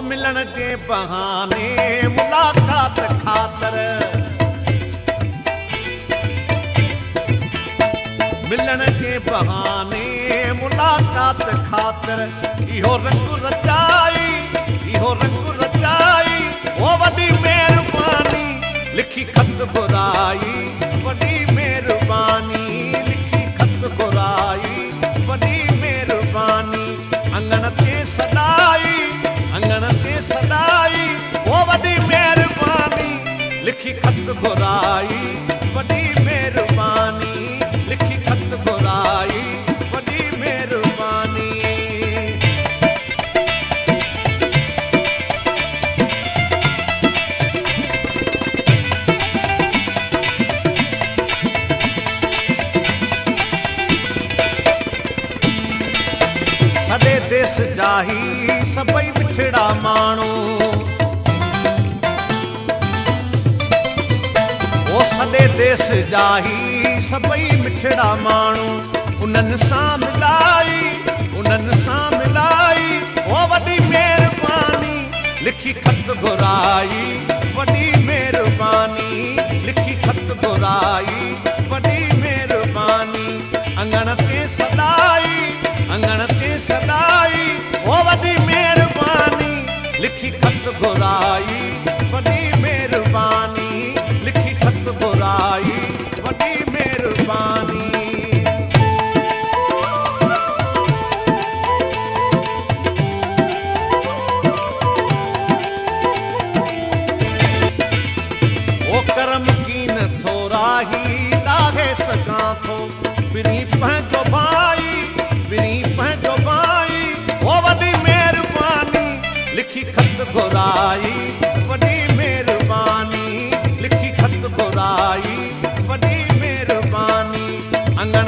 मिलन के बहाने मुलाकात खातर, मिलन के बहाने मुलाकात खातर इहो रंग रचाई, इहो रंग रचाई ओ वॾी मेहरबानी लिखी खत घुराई, वॾी मेहरबानी लिखी खत घुराई, वॾी मेहरबानी अंगण ते सॾाई, अंगण ते सॾाई ओ वॾी मेहरबानी लिखी खत घुराई, वॾी मेहरबानी लिखी खत घुराई, वॾी मेहरबानी। सॼे देश जा ही सभई मिठड़ा माण्हू, ओ सॼे देश जा ही सभई मिठड़ा माण्हू उन्हनि सां मिलाई, उन्हनि सां मिलाई ओ वॾी मेहरबानी लिखी खत घुराई, वॾी मेहरबानी लिखी खत घुराई, वॾी मेहरबानी अंगण ते सॾाई, अंगण ते सॾाई ओ वॾी मेहरबानी लिखी खत घुराई, वॾी मेहरबानी लिखी खत घुराई, वॾी मेहरबानी। ओ करम कीन थोरा ही ॾाहे सघां थो, ॿिन्ही पंहिंजो भाई, ॿिन्ही पंहिंजो भाई ओ वॾी मेहरबानी लिखी खत घुराई, वॾी मेहरबानी लिखी खत घुराई, वॾी मेहरबानी अंगण